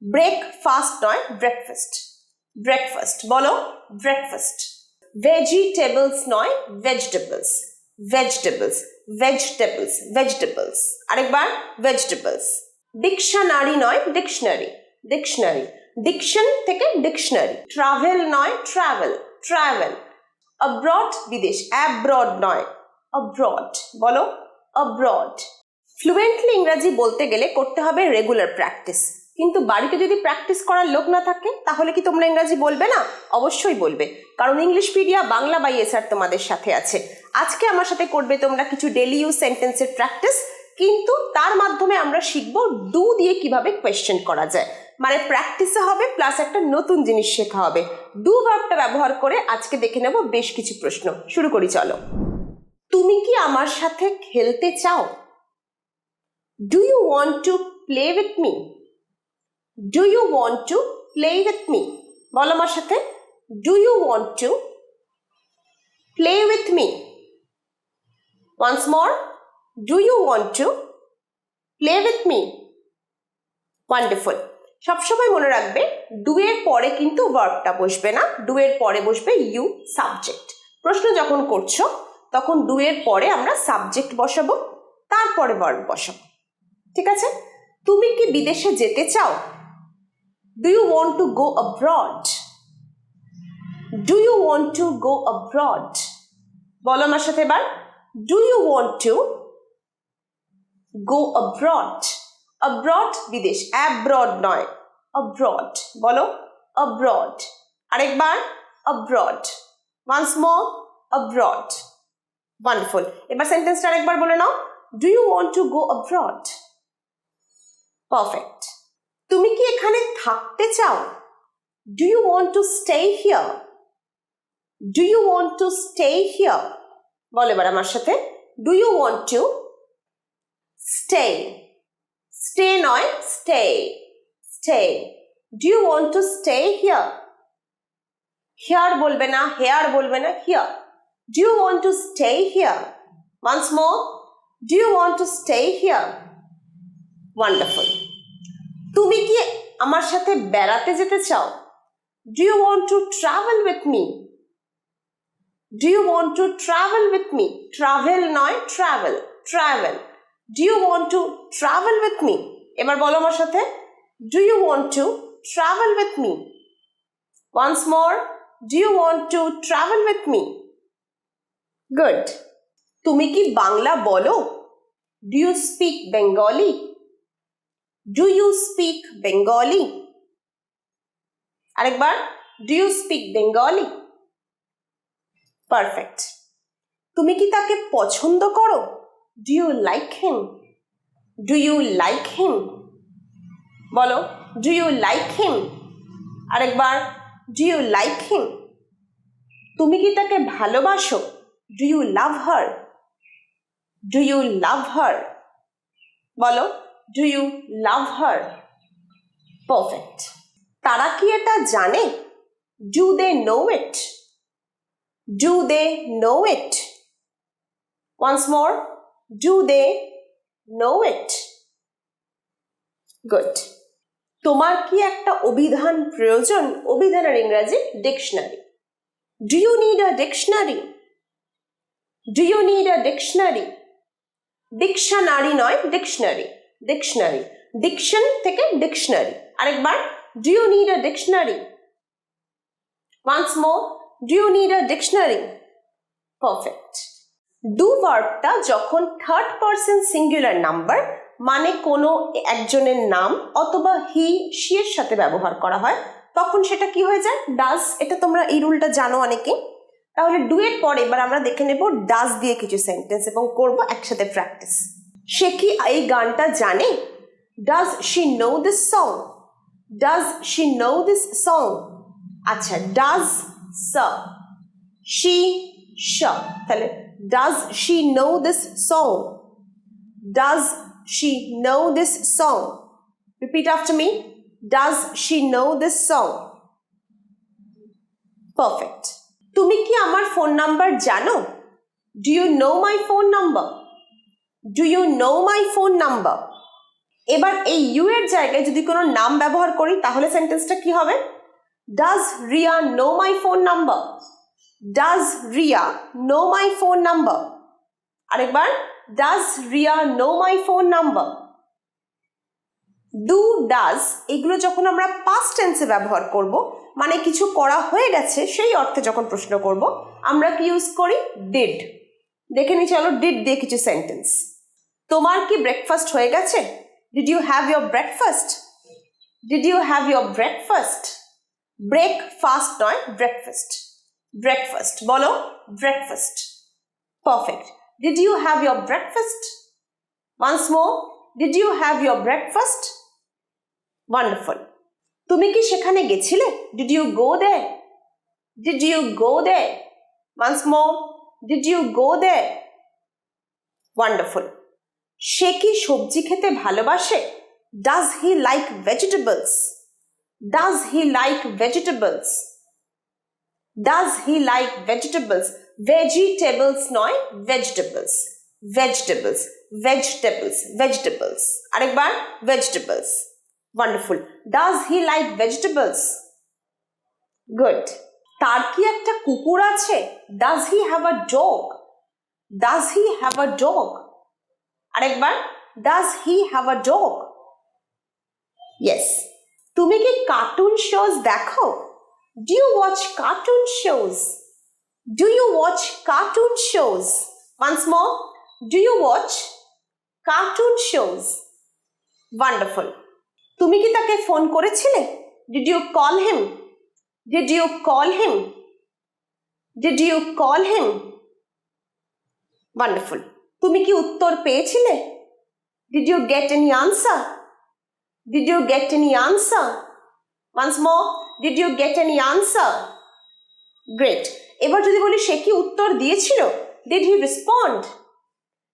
Breakfast নয়, breakfast. Breakfast বলো, breakfast. Vegetables নয়, ভেজিটেবলস। Vegetables, vegetables, vegetables. আরেকবার, ভেজিটেবলস। ডিকশনারি নয়, ডিকশনারি। ডিকশনারি, ডিকশন থেকে ডিকশনারি। ট্রাভেল নয়, ট্রাভেল। ট্রাভেল। অ্যাব্রড বিদেশ, অ্যাব্রড নয়, অ্যাব্রড। বলো, অ্যাব্রড। ফ্লুয়েন্টলি ইংরাজি বলতে গেলে করতে হবে রেগুলার প্র্যাকটিস, কিন্তু বাড়িতে যদি প্র্যাকটিস করার লোক না থাকে তাহলে কি তোমরা ইংরাজি বলবে না? অবশ্যই বলবে, কারণ ইংলিশপিডিয়া বাংলা বাই এসআর তোমাদের সাথে আছে। আজকে আমার সাথে করবে তোমরা কিছু ডেইলি ইউজ সেন্টেন্সের প্র্যাকটিস, কিন্তু তার মাধ্যমে আমরা শিখব ডু দিয়ে কিভাবে কোয়েশ্চেন করা যায়। মানে প্র্যাকটিসে হবে প্লাস একটা নতুন জিনিস শেখা হবে। ডু ভার্বটা ব্যবহার করে আজকে দেখে নেব বেশ কিছু প্রশ্ন। শুরু করি চলো। তুমি কি আমার সাথে খেলতে চাও? Do you want to play with me? Do you want to play with me? বলো আমার সাথে, Do you want to play with me? Once more, Do you want to play with me? Wonderful. সবসময় মনে রাখবে do এর পরে কিন্তু ভার্বটা বসবে না, ডু এর পরে বসবে ইউ, সাবজেক্ট। প্রশ্ন যখন করছো তখন ডু এর পরে আমরা সাবজেক্ট বসাবো, তারপরে ভার্ব বসাবো। ঠিক আছে? তুমি কি বিদেশে যেতে চাও? Do you want to go abroad? Do you want to go abroad? বলো আমার সাথে এবার, Do you want to go abroad? Abroad বিদেশ, abroad নয়, abroad। বলো, abroad। আরেকবার, abroad। Once more, abroad। Wonderful. এবার সেন্টেন্সটা আরেকবার বলে নাও, Do you want to go abroad? Perfect. তুমি কি এখানে থাকতে চাও? Do you want to stay here? Do you want to stay here? বলো এবার আমার সাথে, Do you want to stay? Stay নয়, stay. Stay. Do you want to stay here? Here বলবে না, here বলবে না, here. Do you want to stay here? Once more, Do you want to stay here? Wonderful. তুমি কি আমার সাথে বেড়াতে যেতে চাও? Do you want to travel with me? Do you want to travel with me? Travel নয়, travel. Travel. Do you want to travel with me? এবার বলো আমার সাথে, Do you want to travel with me? Once more, Do you want to travel with me? Good. তুমি কি বাংলা বলো? Do you speak Bengali? Do you speak Bengali? আরেকবার, Do you speak Bengali? Perfect. তুমি কি তাকে পছন্দ করো? Do you like him? Do you like him? বলো, Do you like him? আরেকবার, Do you like him? তুমি কি তাকে ভালোবাসো? Do you love her? Do you love her? বলো, Do you love her? Perfect. তারা কি এটা জানে? Do they know it? Do they know it? Once more, do they know it? Good. তোমার কি একটা অভিধান প্রয়োজন? অভিধানের ইংরেজি dictionary. Do you need a dictionary? Do you need a dictionary? Dictionary নয়, ডিকশনারি। ডিকশনারি, ডিকশন থেকে ডিকশনারি। আরেকবার, Do you need a dictionary? Once more, Do you need a dictionary? Perfect. Do ভার্বটা যখন থার্ড পারসন সিঙ্গুলার নাম্বার মানে কোনো একজনের নাম অথবা হি, she এর সাথে ব্যবহার করা হয় তখন সেটা কি হয়ে যায়? ডাজ। এটা তোমরা এই রুলটা জানো অনেকে। তাহলে ডু এর পরে এবার আমরা দেখে নেব ডাজ দিয়ে কিছু সেন্টেন্স এবং করব একসাথে প্র্যাকটিস। সে কি এই গানটা জানে? Does she know this song? Does she know this song? আচ্ছা, does she তাহলে does she know this song? Does she know this song? Repeat after me. Does she know this song? Perfect. তুমি কি আমার phone number জানো? Do you know my phone number? Do you know my phone number? এবার এই you এর জায়গায় যদি কোনো নাম ব্যবহার করি তাহলে সেন্টেন্সটা কি হবে? Does Ria know my phone number? Does Ria know my phone number? আরেকবার, Does Ria know my phone number? Do, does এগুলো যখন আমরা past tense এ ব্যবহার করব, মানে কিছু করা হয়ে গেছে সেই অর্থে যখন প্রশ্ন করব, আমরা কি ইউজ করি? Did. দেখে নি চলো did দিয়ে কিছু সেন্টেন্স। তোমার কি ব্রেকফাস্ট হয়ে গেছে? Did you have your breakfast? Did you have your breakfast? Breakfast নয়, breakfast. Breakfast বলো, breakfast. Perfect. Did you have your breakfast? Once more. Did you have your breakfast? Wonderful. তুমি কি সেখানে গেছিলে? Did you go there? Did you go there? Once more. Did you go there? Wonderful. সে কি সবজি খেতে ভালোবাসে? Does he like vegetables? Does he like vegetables? Does he like vegetables? Vegetables নয়, vegetables. Vegetables. Vegetables. Vegetables. আরেকবার, vegetables. Wonderful. Does he like vegetables? Good. তার কি একটা কুকুর আছে? Does he have a dog? Does he have a dog? আরেকবার, Does he have a dog? Yes. তুমি কি কার্টুন শোজ দেখো? Do you watch cartoon shows? Do you watch cartoon shows? Once more. Do you watch cartoon shows? Wonderful. তুমি কি তাকে phone করেছিলে? Did you call him? Did you call him? Did you call him? Wonderful. তুমি কি উত্তর পেয়েছিলে? Did you get any answer? Did you get any answer? Once more. Did you get any answer? Great. এবার যদি বলি সে কি উত্তর দিয়েছিল? Did he respond?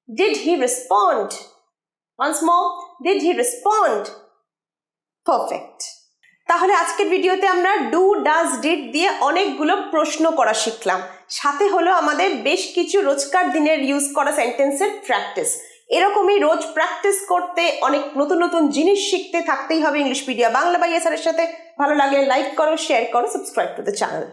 Did he respond? Once more. Did he respond? Perfect. তাহলে আজকের ভিডিওতে আমরা ডু, ডাজ, ডিড দিয়ে অনেকগুলো প্রশ্ন করা শিখলাম। সাথে হলো আমাদের বেশ কিছু রোজকার দিনের ইউজ করা সেন্টেন্সের প্র্যাকটিস। এরকমই রোজ প্র্যাকটিস করতে, অনেক নতুন নতুন জিনিস শিখতে থাকতেই হবে ইংলিশপিডিয়া বাংলা বাই এসআর এর সাথে। ভালো লাগলে লাইক করো, শেয়ার করো, সাবস্ক্রাইব টু দ্য চ্যানেল।